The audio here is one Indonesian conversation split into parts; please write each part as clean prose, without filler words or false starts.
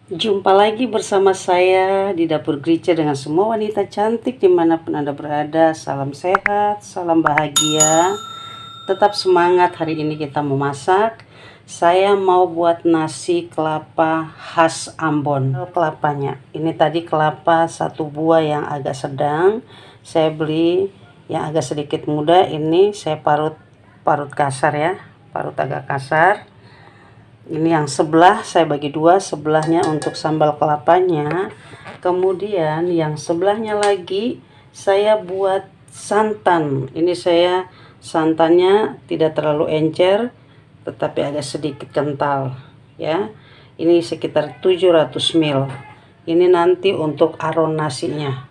Jumpa lagi bersama saya di Dapur Grica dengan semua wanita cantik dimanapun Anda berada. Salam sehat, salam bahagia. Tetap semangat, hari ini kita mau masak. Saya mau buat nasi kelapa khas Ambon. Kelapanya, ini tadi kelapa satu buah yang agak sedang. Saya beli yang agak sedikit muda, ini saya parut kasar ya, parut agak kasar. Ini yang sebelah saya bagi dua, sebelahnya untuk sambal kelapanya, kemudian yang sebelahnya lagi saya buat santan. Ini saya santannya tidak terlalu encer tetapi agak sedikit kental ya. Ini sekitar 700 ml. Ini nanti untuk aron nasinya.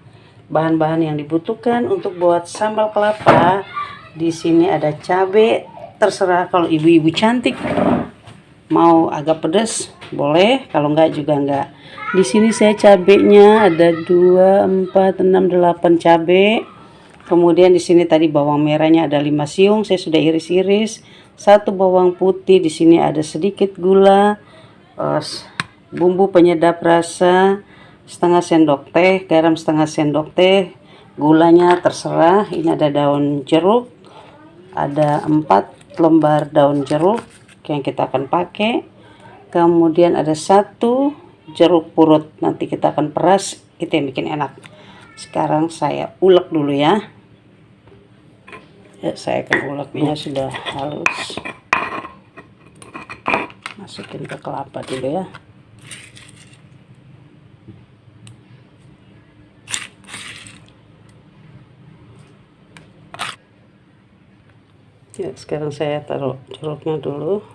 Bahan-bahan yang dibutuhkan untuk buat sambal kelapa, di sini ada cabai, terserah kalau ibu-ibu cantik mau agak pedas boleh, kalau enggak juga enggak. Di sini saya cabenya ada 2, 4, 6, 8 cabai. Kemudian di sini tadi bawang merahnya ada 5 siung, saya sudah iris-iris. 1 bawang putih, di sini ada sedikit gula, bumbu penyedap rasa setengah sendok teh, garam setengah sendok teh, gulanya terserah. Ini ada daun jeruk, ada 4 lembar daun jeruk yang kita akan pakai. Kemudian ada 1 jeruk purut, nanti kita akan peras, itu yang bikin enak. Sekarang saya ulek dulu ya. Saya akan uleknya sudah halus. Masukin ke kelapa dulu ya. Sekarang saya taruh jeruknya dulu.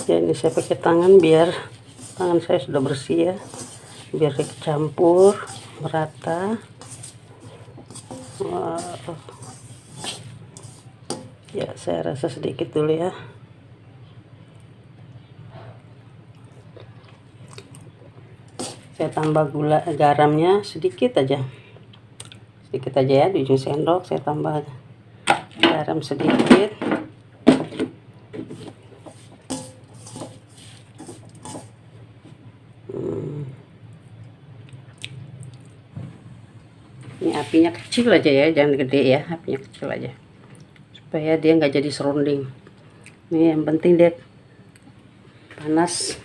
Ya, ini saya pakai tangan biar tangan saya sudah bersih ya, biar dicampur merata. Wow. Ya, saya rasa sedikit dulu ya. Saya tambah garamnya sedikit aja ya, di ujung sendok saya tambah garam sedikit. Ini apinya kecil aja ya, jangan gede ya, apinya kecil aja supaya dia nggak jadi serunding. Ini yang penting dia panas.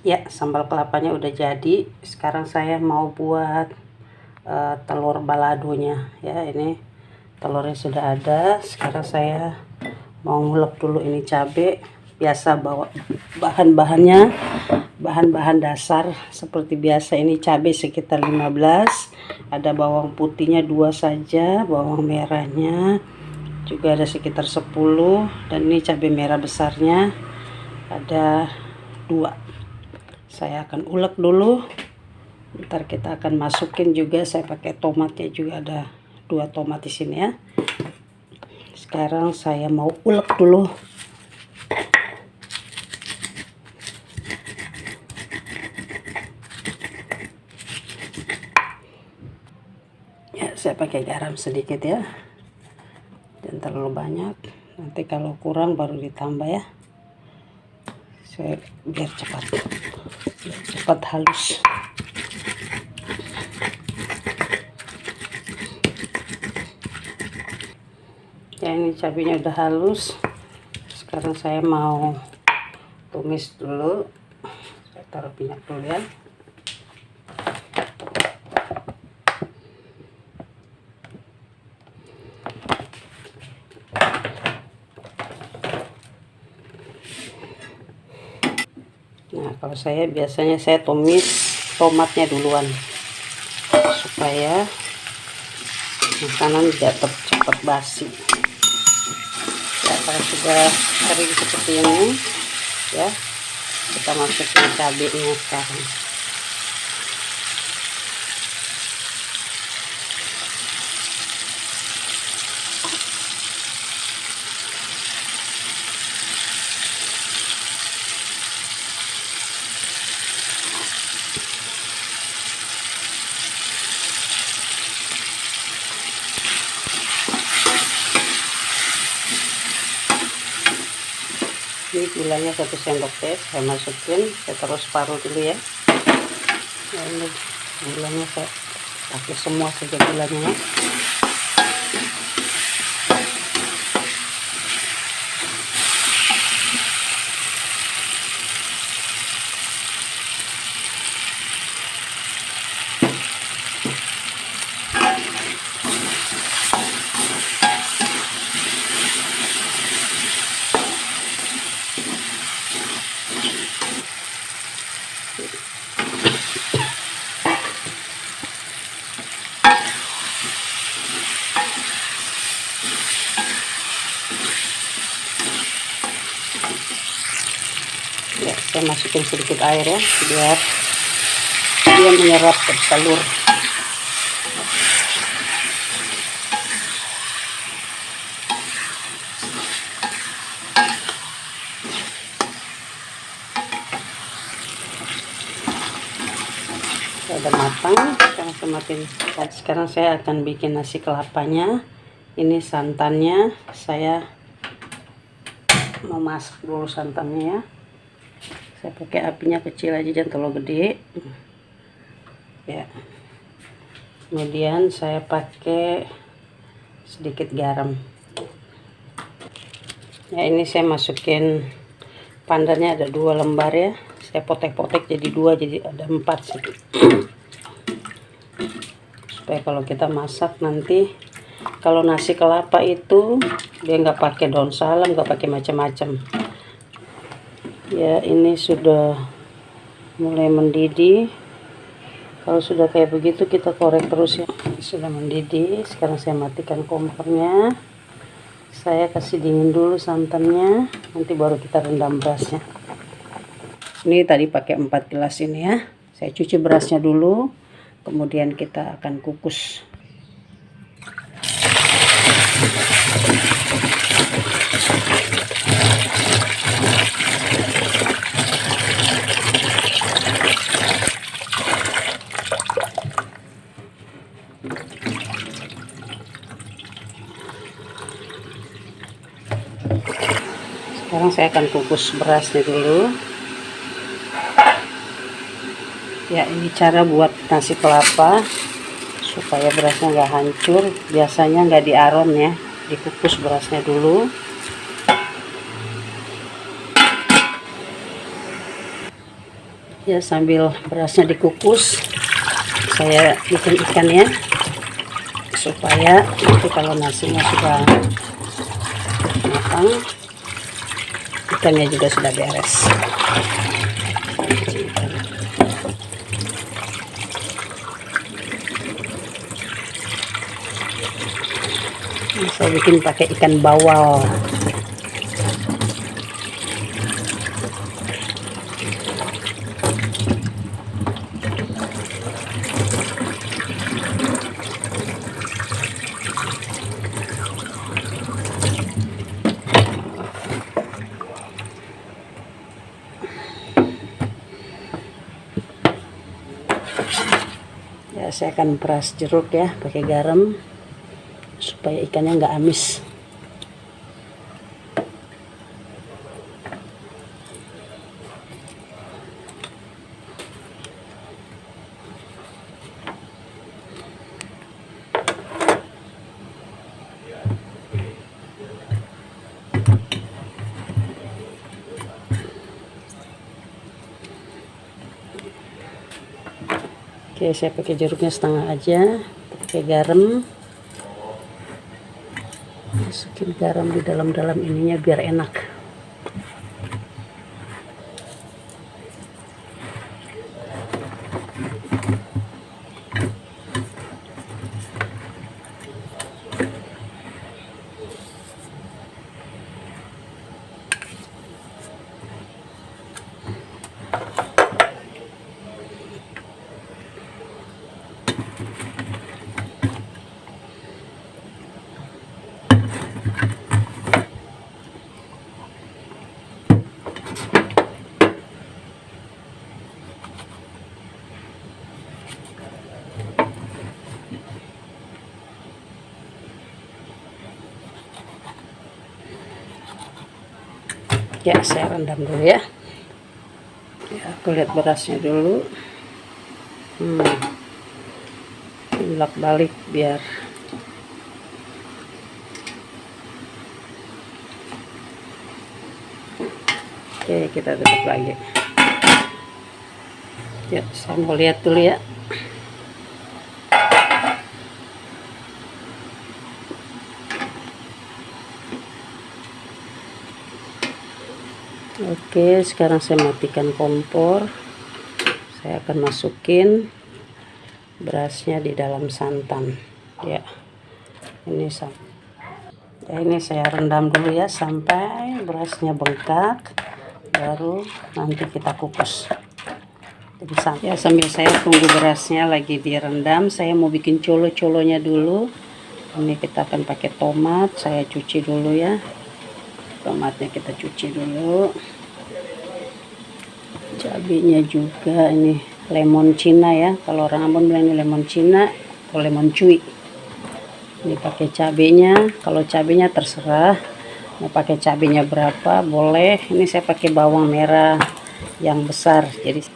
Ya, sambal kelapanya udah jadi. Sekarang saya mau buat telur baladonya ya. Ini telurnya sudah ada. Sekarang saya mau ngulek dulu ini cabai. Biasa bawa bahan-bahan dasar seperti biasa. Ini cabai sekitar 15, ada bawang putihnya 2 saja, bawang merahnya juga ada sekitar 10, dan ini cabai merah besarnya ada 2. Saya akan ulek dulu. Ntar kita akan masukin juga, saya pakai tomatnya juga, ada 2 tomat di sini ya. Sekarang saya mau ulek dulu. Ya, saya pakai garam sedikit ya. Jangan terlalu banyak. Nanti kalau kurang baru ditambah ya. Saya biar cepat halus. Ya, ini cabenya udah halus. Sekarang saya mau tumis dulu. Saya taruh minyak dulu ya. Nah, kalau saya biasanya saya tumis tomatnya duluan supaya makanan tidak cepat basi. Ya, kalau sudah kering seperti ini ya, kita masukin cabenya sekarang. Ini gulanya 1 sendok teh saya masukin, saya taruh separuh dulu ya. Nah, ini gulanya saya pakai semua saja gulanya. Ya, saya masukin sedikit air ya, biar dia menyerap ke telur. Udah matang, sekarang saya akan bikin nasi kelapanya. Ini santannya, saya mau masak dulu santannya ya. Saya pakai apinya kecil aja, jangan terlalu gede ya. Kemudian saya pakai sedikit garam ya. Ini saya masukin pandannya, ada 2 lembar ya, saya potek-potek jadi 2, jadi ada 4 sih. Supaya kalau kita masak nanti, kalau nasi kelapa itu dia nggak pakai daun salam, nggak pakai macam-macam ya. Ini sudah mulai mendidih. Kalau sudah kayak begitu kita korek terus ya. Sudah mendidih, sekarang saya matikan kompornya, saya kasih dingin dulu santannya, nanti baru kita rendam berasnya. Ini tadi pakai 4 gelas ini ya, saya cuci berasnya dulu, kemudian kita akan kukus. Sekarang saya akan kukus berasnya dulu ya. Ini cara buat nasi kelapa supaya berasnya nggak hancur. Biasanya nggak diaron ya, dikukus berasnya dulu. Ya, sambil berasnya dikukus saya bikin ikannya, supaya nanti kalau nasinya sudah matang, ikannya juga sudah beres. Ini saya bikin pakai ikan bawal. Ya, saya akan peras jeruk ya pakai garam supaya ikannya nggak amis. Oke, saya pakai jeruknya setengah aja, pakai garam. Masukin garam di dalam-dalam ininya biar enak. Ya, saya rendam dulu ya. Ya, aku lihat berasnya dulu. Bolak balik biar oke, kita tutup lagi. Ya, saya mau lihat dulu ya. Oke, sekarang saya matikan kompor. Saya akan masukin berasnya di dalam santan. Ya, ini saya rendam dulu ya sampai berasnya bengkak, baru nanti kita kukus. Jadi ya, sambil saya tunggu berasnya lagi direndam, saya mau bikin colo-colonya dulu. Ini kita akan pakai tomat, saya cuci dulu ya. Tomatnya kita cuci dulu. Cabenya juga, ini lemon Cina ya, kalau orang Ambon bilang ini lemon Cina atau lemon cuy. Ini pakai cabenya, kalau cabenya terserah mau pakai cabenya berapa boleh. Ini saya pakai bawang merah yang besar, jadi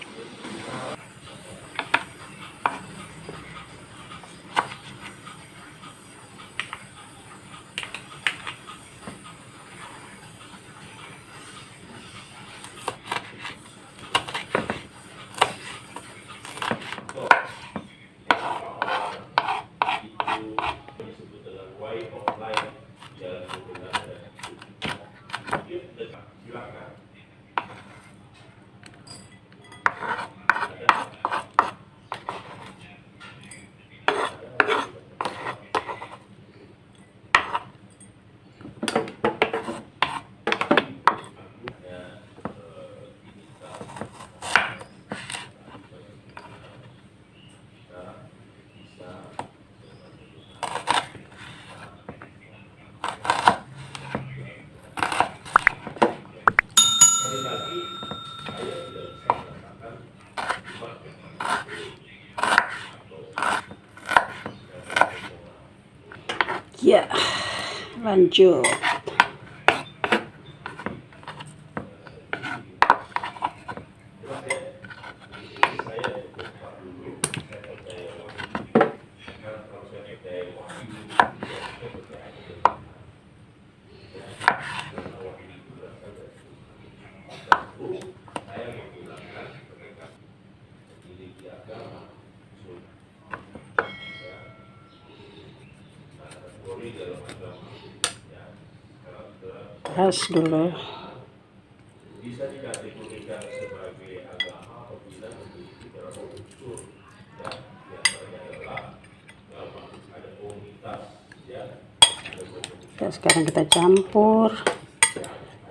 ya lanjut. Ras dulu. Ya, sekarang kita campur.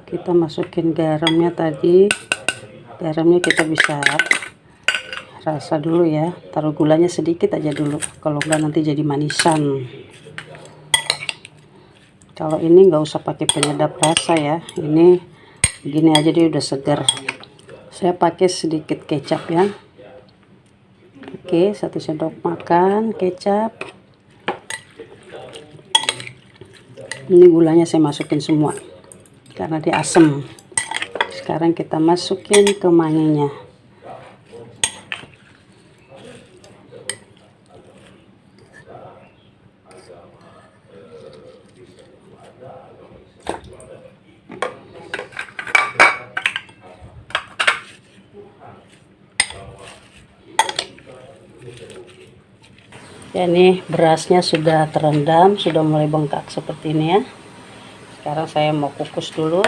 Kita masukin garamnya tadi. Garamnya kita bisa rasa dulu ya. Taruh gulanya sedikit aja dulu. Kalau enggak nanti jadi manisan. Kalau ini nggak usah pakai penyedap rasa ya, ini begini aja dia udah segar. Saya pakai sedikit kecap ya. Oke, 1 sendok makan kecap. Ini gulanya saya masukin semua karena dia asam. Sekarang kita masukin ke manginya. Ya, ini berasnya sudah terendam, sudah mulai bengkak seperti ini ya. Sekarang saya mau kukus dulu.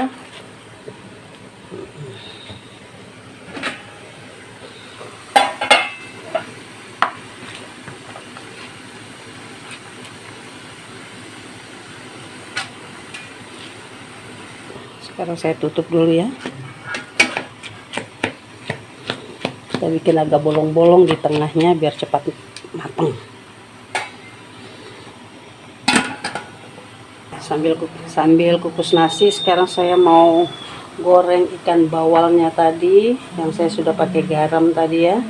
Sekarang saya tutup dulu ya. Saya bikin agak bolong-bolong di tengahnya biar cepat matang. Sambil kukus nasi, sekarang saya mau goreng ikan bawalnya tadi yang saya sudah pakai garam tadi ya.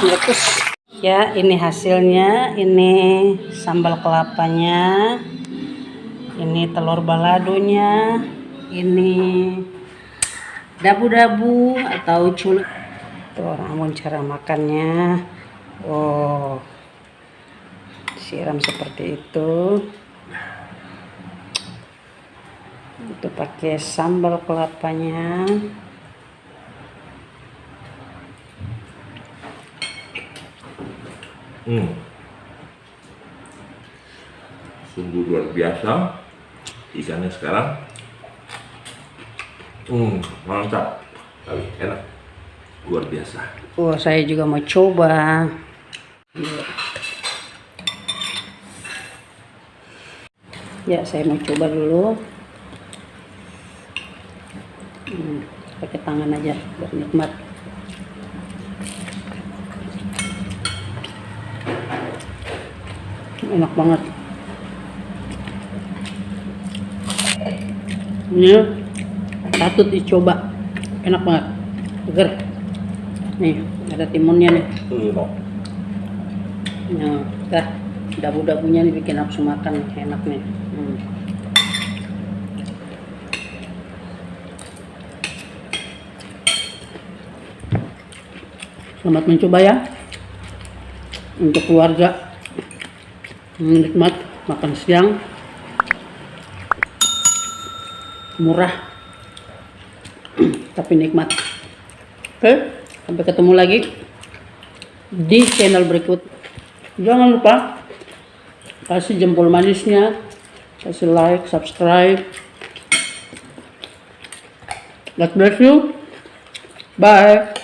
Meletus. Ya, ini hasilnya. Ini sambal kelapanya, ini telur baladonya, ini dabu-dabu atau culut. Tuh, namun cara makannya, oh, siram seperti itu. Itu pakai sambal kelapanya. Sungguh luar biasa ikannya sekarang. Mantap, enak, luar biasa. Oh, saya juga mau coba. Ya, saya mau coba dulu. Pakai tangan aja biar nikmat. Enak banget. Ini patut dicoba, enak banget, seger. Nih ada timunnya nih. Nah, dabu-dabunya nih bikin nafsu makan, enak nih. Selamat mencoba ya, untuk keluarga. Nikmat makan siang, murah tapi nikmat. Oke, sampai ketemu lagi di channel berikut. Jangan lupa kasih jempol manisnya, kasih like, subscribe. God bless you. Bye.